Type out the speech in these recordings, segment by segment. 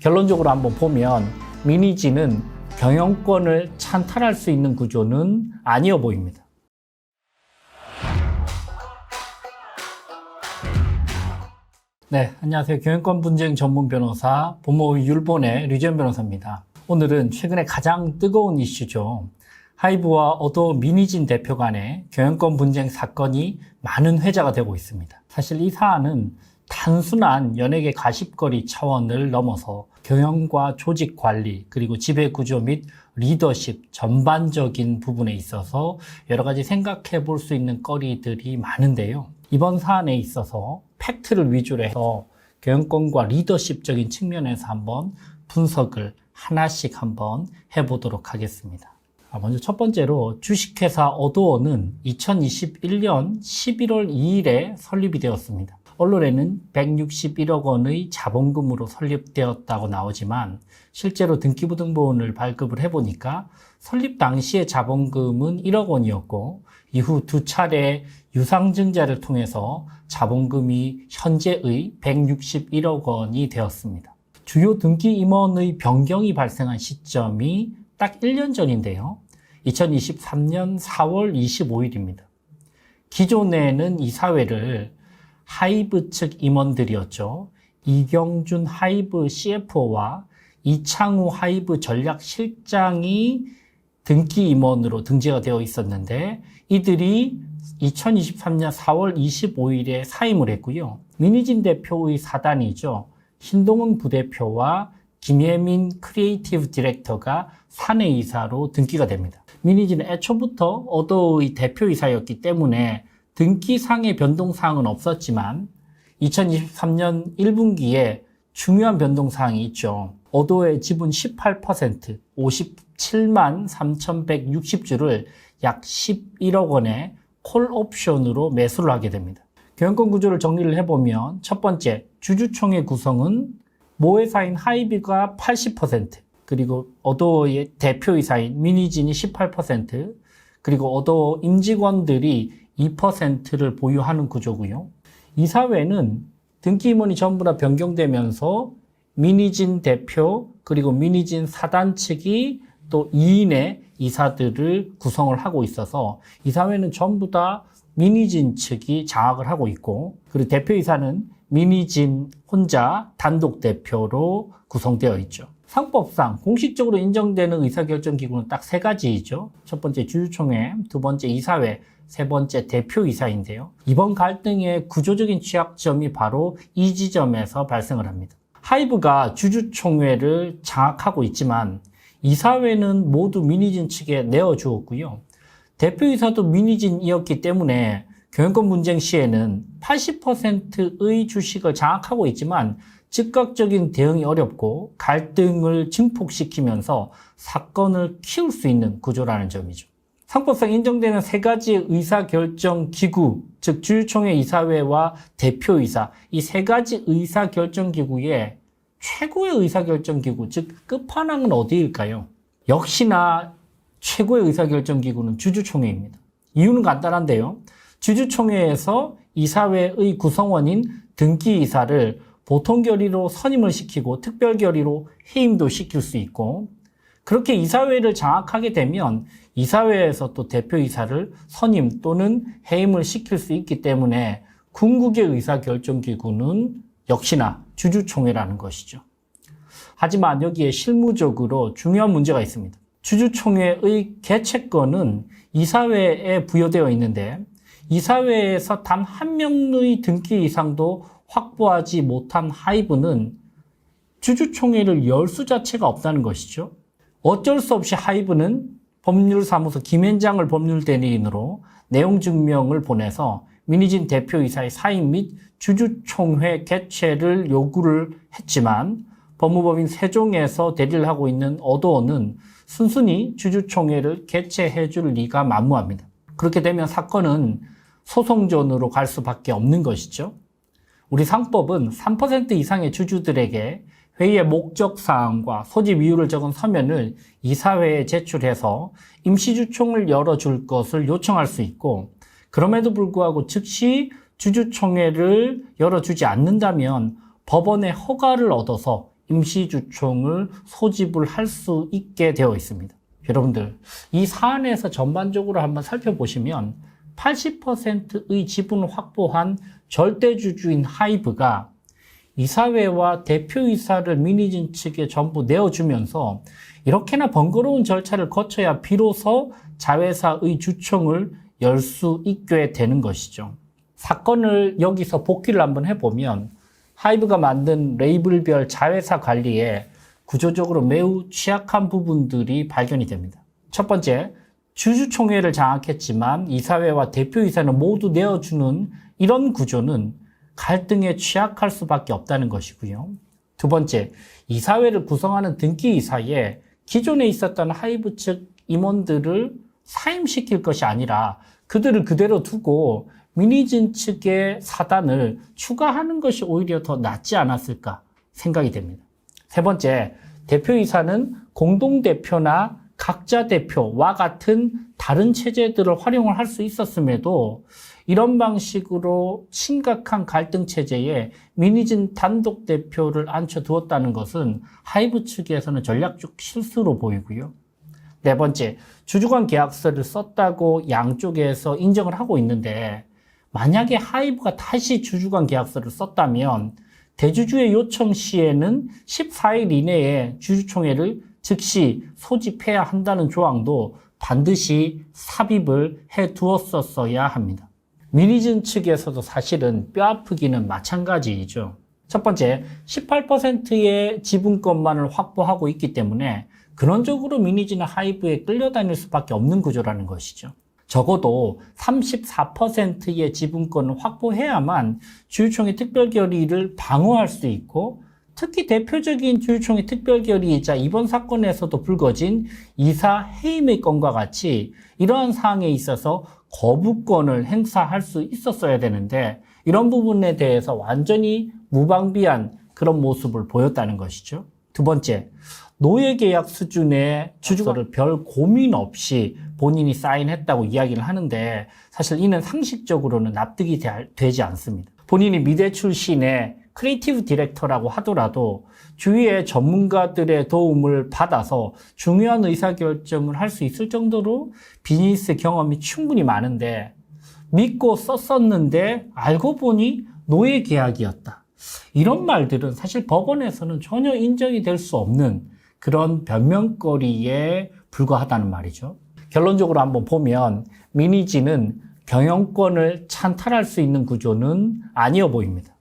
결론적으로 한번 보면 미니지는 경영권을 찬탈할 수 있는 구조는 아니어 보입니다. 네, 안녕하세요. 경영권 분쟁 전문 변호사 법무법인 율본의 류지연 변호사입니다. 오늘은 최근에 가장 뜨거운 이슈죠. 하이브와 어도 미니진 대표 간의 경영권 분쟁 사건이 많은 회자가 되고 있습니다. 사실 이 사안은 단순한 연예계 가십거리 차원을 넘어서 경영과 조직 관리, 그리고 지배구조 및 리더십 전반적인 부분에 있어서 여러 가지 생각해 볼 수 있는 거리들이 많은데요. 이번 사안에 있어서 팩트를 위주로 해서 경영권과 리더십적인 측면에서 한번 분석을 하나씩 한번 해보도록 하겠습니다. 먼저 첫 번째로 주식회사 어도어는 2021년 11월 2일에 설립이 되었습니다. 언론에는 161억 원의 자본금으로 설립되었다고 나오지만 실제로 등기부등본을 발급을 해보니까 설립 당시의 자본금은 1억 원이었고 이후 두 차례 유상증자를 통해서 자본금이 현재의 161억 원이 되었습니다. 주요 등기 임원의 변경이 발생한 시점이 딱 1년 전인데요. 2023년 4월 25일입니다. 기존에는 이사회를 하이브 측 임원들이었죠. 이경준 하이브 CFO와 이창우 하이브 전략실장이 등기 임원으로 등재가 되어 있었는데 이들이 2023년 4월 25일에 사임을 했고요. 미니진 대표의 사단이죠. 신동훈 부대표와 김예민 크리에이티브 디렉터가 사내이사로 등기가 됩니다. 미니진은 애초부터 어도의 대표이사였기 때문에 등기상의 변동사항은 없었지만 2023년 1분기에 중요한 변동사항이 있죠. 어도의 지분 18%, 57만 3,160주를 약 11억 원의 콜옵션으로 매수를 하게 됩니다. 경영권 구조를 정리를 해보면 첫 번째, 주주총회 구성은 모회사인 하이브가 80%, 그리고 어도의 대표이사인 미니진이 18%, 그리고 어도 임직원들이 2%를 보유하는 구조고요. 이사회는 등기 임원이 전부 다 변경되면서 미니진 대표 그리고 미니진 사단 측이 또 2인의 이사들을 구성을 하고 있어서 이사회는 전부 다 미니진 측이 장악을 하고 있고 그리고 대표이사는 미니진 혼자 단독 대표로 구성되어 있죠. 상법상 공식적으로 인정되는 의사결정기구는 딱 세 가지이죠. 첫 번째 주주총회, 두 번째 이사회, 세 번째 대표이사인데요. 이번 갈등의 구조적인 취약점이 바로 이 지점에서 발생을 합니다. 하이브가 주주총회를 장악하고 있지만 이사회는 모두 미니진 측에 내어주었고요. 대표이사도 미니진이었기 때문에 경영권 분쟁 시에는 80%의 주식을 장악하고 있지만 즉각적인 대응이 어렵고 갈등을 증폭시키면서 사건을 키울 수 있는 구조라는 점이죠. 상법상 인정되는 세 가지의 의사결정 기구, 즉 주주총회, 이사회와 대표이사, 이 세 가지 의사결정 기구의 최고의 의사결정 기구, 즉 끝판왕은 어디일까요? 역시나 최고의 의사결정 기구는 주주총회입니다. 이유는 간단한데요. 주주총회에서 이사회의 구성원인 등기이사를 보통결의로 선임을 시키고 특별결의로 해임도 시킬 수 있고 그렇게 이사회를 장악하게 되면 이사회에서 또 대표이사를 선임 또는 해임을 시킬 수 있기 때문에 궁극의 의사결정기구는 역시나 주주총회라는 것이죠. 하지만 여기에 실무적으로 중요한 문제가 있습니다. 주주총회의 개최권은 이사회에 부여되어 있는데 이사회에서 단 한 명의 등기 이상도 확보하지 못한 하이브는 주주총회를 열 수 자체가 없다는 것이죠. 어쩔 수 없이 하이브는 법률사무소 김현장을 법률대리인으로 내용 증명을 보내서 미니진 대표이사의 사임 및 주주총회 개최를 요구를 했지만 법무법인 세종에서 대리를 하고 있는 어도어는 순순히 주주총회를 개최해 줄 리가 만무합니다. 그렇게 되면 사건은 소송전으로 갈 수밖에 없는 것이죠. 우리 상법은 3% 이상의 주주들에게 회의의 목적사항과 소집 이유를 적은 서면을 이사회에 제출해서 임시주총을 열어줄 것을 요청할 수 있고 그럼에도 불구하고 즉시 주주총회를 열어주지 않는다면 법원의 허가를 얻어서 임시주총을 소집을 할 수 있게 되어 있습니다. 여러분들, 이 사안에서 전반적으로 한번 살펴보시면 80%의 지분을 확보한 절대주주인 하이브가 이사회와 대표이사를 미니진 측에 전부 내어주면서 이렇게나 번거로운 절차를 거쳐야 비로소 자회사의 주총을 열 수 있게 되는 것이죠. 사건을 여기서 복기를 한번 해보면 하이브가 만든 레이블별 자회사 관리에 구조적으로 매우 취약한 부분들이 발견이 됩니다. 첫 번째, 주주총회를 장악했지만 이사회와 대표이사는 모두 내어주는 이런 구조는 갈등에 취약할 수밖에 없다는 것이고요. 두 번째, 이사회를 구성하는 등기이사에 기존에 있었던 하이브 측 임원들을 사임시킬 것이 아니라 그들을 그대로 두고 미니진 측의 사단을 추가하는 것이 오히려 더 낫지 않았을까 생각이 됩니다. 세 번째, 대표이사는 공동대표나 각자 대표와 같은 다른 체제들을 활용을 할 수 있었음에도 이런 방식으로 심각한 갈등 체제에 미니진 단독 대표를 앉혀두었다는 것은 하이브 측에서는 전략적 실수로 보이고요. 네 번째, 주주관 계약서를 썼다고 양쪽에서 인정을 하고 있는데 만약에 하이브가 다시 주주관 계약서를 썼다면 대주주의 요청 시에는 14일 이내에 주주총회를 즉시 소집해야 한다는 조항도 반드시 삽입을 해두었었어야 합니다. 미니진 측에서도 사실은 뼈아프기는 마찬가지이죠. 첫 번째, 18%의 지분권만을 확보하고 있기 때문에 근원적으로 미니진은 하이브에 끌려다닐 수밖에 없는 구조라는 것이죠. 적어도 34%의 지분권을 확보해야만 주주총회 특별결의를 방어할 수 있고 특히 대표적인 주주총회 특별결의이자 이번 사건에서도 불거진 이사 해임의 건과 같이 이러한 사항에 있어서 거부권을 행사할 수 있었어야 되는데 이런 부분에 대해서 완전히 무방비한 그런 모습을 보였다는 것이죠. 두 번째, 노예계약 수준의 주주를 별 고민 없이 본인이 사인했다고 이야기를 하는데 사실 이는 상식적으로는 납득이 되지 않습니다. 본인이 미대 출신의 크리에이티브 디렉터라고 하더라도 주위의 전문가들의 도움을 받아서 중요한 의사결정을 할 수 있을 정도로 비즈니스 경험이 충분히 많은데 믿고 썼었는데 알고 보니 노예 계약이었다. 이런 말들은 사실 법원에서는 전혀 인정이 될 수 없는 그런 변명거리에 불과하다는 말이죠. 결론적으로 한번 보면 미니진은 경영권을 찬탈할 수 있는 구조는 아니어 보입니다.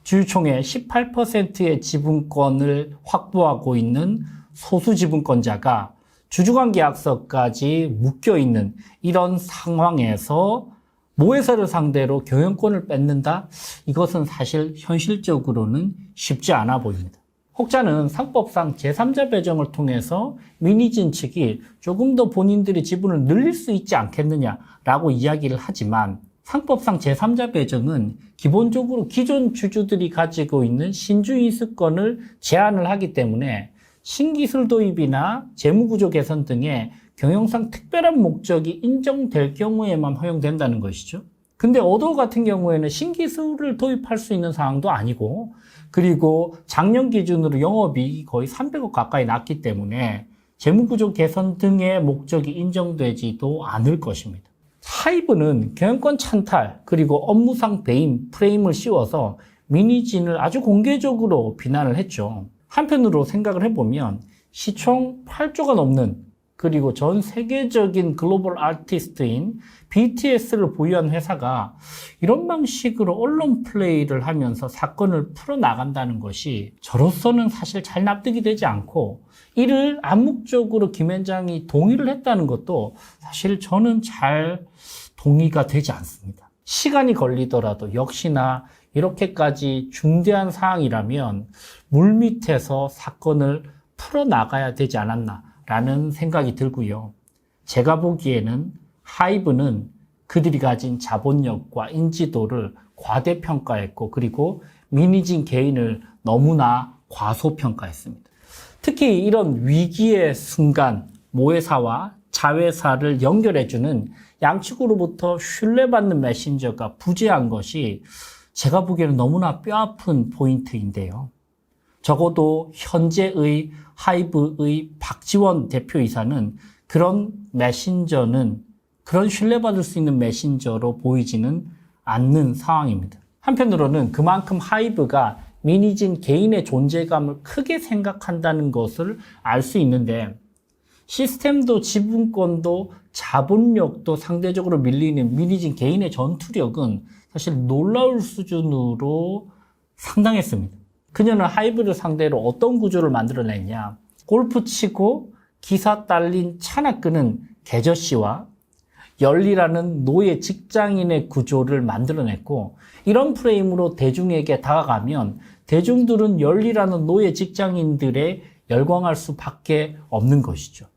주주총회 18%의 지분권을 확보하고 있는 소수 지분권자가 주주관 계약서까지 묶여있는 이런 상황에서 모회사를 상대로 경영권을 뺏는다? 이것은 사실 현실적으로는 쉽지 않아 보입니다. 혹자는 상법상 제3자 배정을 통해서 미니진 측이 조금 더 본인들의 지분을 늘릴 수 있지 않겠느냐라고 이야기를 하지만 상법상 제3자 배정은 기본적으로 기존 주주들이 가지고 있는 신주인수권을 제한을 하기 때문에 신기술 도입이나 재무구조 개선 등의 경영상 특별한 목적이 인정될 경우에만 허용된다는 것이죠. 근데 어도 같은 경우에는 신기술을 도입할 수 있는 상황도 아니고 그리고 작년 기준으로 영업이익이 거의 300억 가까이 났기 때문에 재무구조 개선 등의 목적이 인정되지도 않을 것입니다. 하이브는 경영권 찬탈 그리고 업무상 배임 프레임을 씌워서 미니진을 아주 공개적으로 비난을 했죠. 한편으로 생각을 해보면 시총 8조가 넘는 그리고 전 세계적인 글로벌 아티스트인 BTS를 보유한 회사가 이런 방식으로 언론 플레이를 하면서 사건을 풀어나간다는 것이 저로서는 사실 잘 납득이 되지 않고 이를 암묵적으로 김앤장이 동의를 했다는 것도 사실 저는 잘 동의가 되지 않습니다. 시간이 걸리더라도 역시나 이렇게까지 중대한 사항이라면 물밑에서 사건을 풀어나가야 되지 않았나 라는 생각이 들고요. 제가 보기에는 하이브는 그들이 가진 자본력과 인지도를 과대평가했고 그리고 미니진 개인을 너무나 과소평가했습니다. 특히 이런 위기의 순간 모회사와 자회사를 연결해주는 양측으로부터 신뢰받는 메신저가 부재한 것이 제가 보기에는 너무나 뼈아픈 포인트인데요. 적어도 현재의 하이브의 박지원 대표이사는 그런 메신저는 그런 신뢰받을 수 있는 메신저로 보이지는 않는 상황입니다. 한편으로는 그만큼 하이브가 미니진 개인의 존재감을 크게 생각한다는 것을 알 수 있는데 시스템도 지분권도 자본력도 상대적으로 밀리는 미니진 개인의 전투력은 사실 놀라울 수준으로 상당했습니다. 그녀는 하이브를 상대로 어떤 구조를 만들어냈냐. 골프 치고 기사 딸린 차나 끄는 계저씨와 열리라는 노예 직장인의 구조를 만들어냈고 이런 프레임으로 대중에게 다가가면 대중들은 열리라는 노예 직장인들에 열광할 수밖에 없는 것이죠.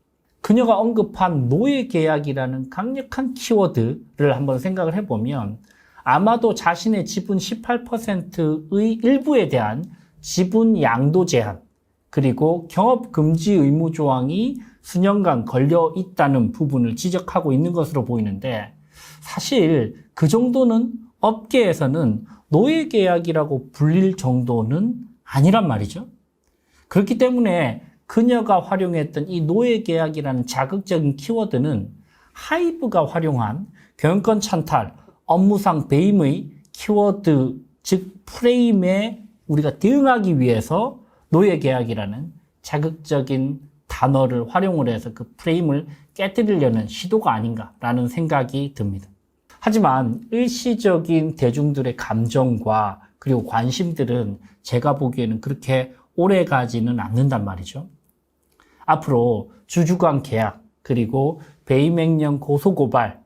그녀가 언급한 노예 계약이라는 강력한 키워드를 한번 생각을 해보면 아마도 자신의 지분 18%의 일부에 대한 지분 양도 제한 그리고 경업 금지 의무 조항이 수년간 걸려 있다는 부분을 지적하고 있는 것으로 보이는데 사실 그 정도는 업계에서는 노예 계약이라고 불릴 정도는 아니란 말이죠. 그렇기 때문에 그녀가 활용했던 이 노예 계약이라는 자극적인 키워드는 하이브가 활용한 경영권 찬탈, 업무상 배임의 키워드, 즉 프레임에 우리가 대응하기 위해서 노예 계약이라는 자극적인 단어를 활용을 해서 그 프레임을 깨뜨리려는 시도가 아닌가라는 생각이 듭니다. 하지만 일시적인 대중들의 감정과 그리고 관심들은 제가 보기에는 그렇게 오래 가지는 않는단 말이죠. 앞으로 주주간 계약 그리고 배임행령 고소고발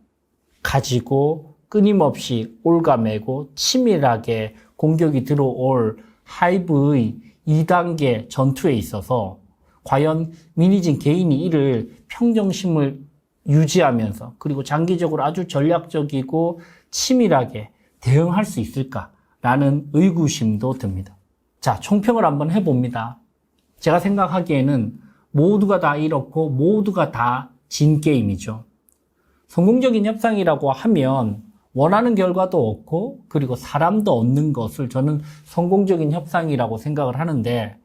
가지고 끊임없이 올가매고 치밀하게 공격이 들어올 하이브의 2단계 전투에 있어서 과연 미니진 개인이 이를 평정심을 유지하면서 그리고 장기적으로 아주 전략적이고 치밀하게 대응할 수 있을까라는 의구심도 듭니다. 자, 총평을 한번 해봅니다. 제가 생각하기에는 모두가 다 잃었고 모두가 다 진 게임이죠. 성공적인 협상이라고 하면 원하는 결과도 얻고 그리고 사람도 얻는 것을 저는 성공적인 협상이라고 생각을 하는데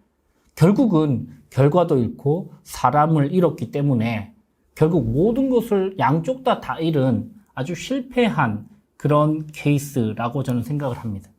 결국은 결과도 잃고 사람을 잃었기 때문에 결국 모든 것을 양쪽 다 잃은 아주 실패한 그런 케이스라고 저는 생각을 합니다.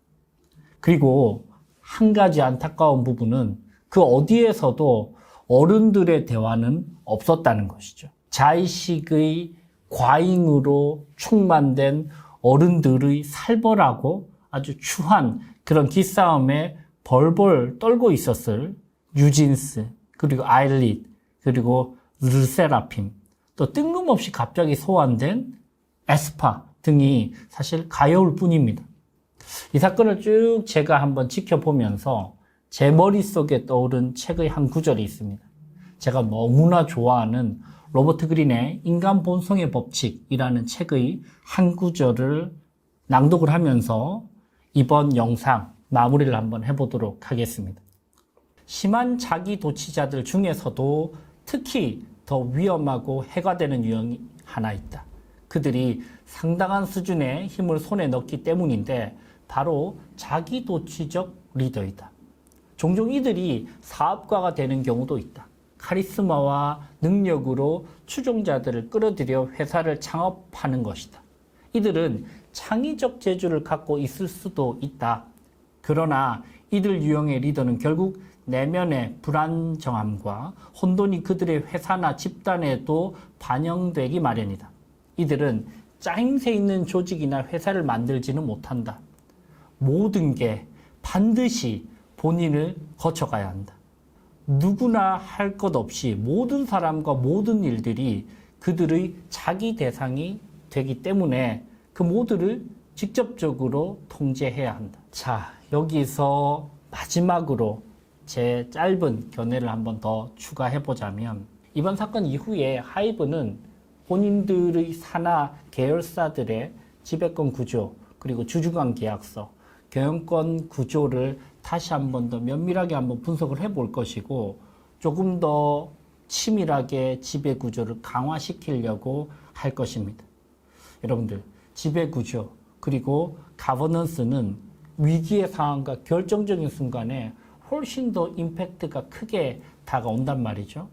그리고 한 가지 안타까운 부분은 그 어디에서도 어른들의 대화는 없었다는 것이죠. 자의식의 과잉으로 충만된 어른들의 살벌하고 아주 추한 그런 기싸움에 벌벌 떨고 있었을 뉴진스, 그리고 아일릿, 그리고 르세라핌, 또 뜬금없이 갑자기 소환된 에스파 등이 사실 가여울 뿐입니다. 이 사건을 쭉 제가 한번 지켜보면서 제 머릿속에 떠오른 책의 한 구절이 있습니다. 제가 너무나 좋아하는 로버트 그린의 인간 본성의 법칙이라는 책의 한 구절을 낭독을 하면서 이번 영상 마무리를 한번 해보도록 하겠습니다. 심한 자기 도취자들 중에서도 특히 더 위험하고 해가 되는 유형이 하나 있다. 그들이 상당한 수준의 힘을 손에 넣기 때문인데 바로 자기 도취적 리더이다. 종종 이들이 사업가가 되는 경우도 있다. 카리스마와 능력으로 추종자들을 끌어들여 회사를 창업하는 것이다. 이들은 창의적 재주를 갖고 있을 수도 있다. 그러나 이들 유형의 리더는 결국 내면의 불안정함과 혼돈이 그들의 회사나 집단에도 반영되기 마련이다. 이들은 짜임새 있는 조직이나 회사를 만들지는 못한다. 모든 게 반드시 본인을 거쳐가야 한다. 누구나 할 것 없이 모든 사람과 모든 일들이 그들의 자기 대상이 되기 때문에 그 모두를 직접적으로 통제해야 한다. 자, 여기서 마지막으로 제 짧은 견해를 한번 더 추가해보자면 이번 사건 이후에 하이브는 본인들의 산하 계열사들의 지배권 구조 그리고 주주간 계약서, 경영권 구조를 다시 한번 더 면밀하게 한번 분석을 해볼 것이고 조금 더 치밀하게 지배 구조를 강화시키려고 할 것입니다. 여러분들, 지배 구조 그리고 가버넌스는 위기의 상황과 결정적인 순간에 훨씬 더 임팩트가 크게 다가온단 말이죠.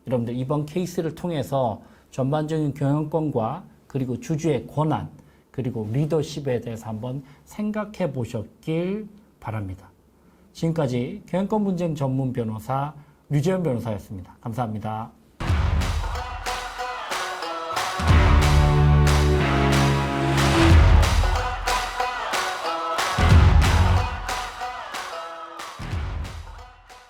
여러분들 이번 케이스를 통해서 전반적인 경영권과 그리고 주주의 권한 그리고 리더십에 대해서 한번 생각해 보셨길 바랍니다. 지금까지 경영권 분쟁 전문 변호사 류재현 변호사였습니다. 감사합니다.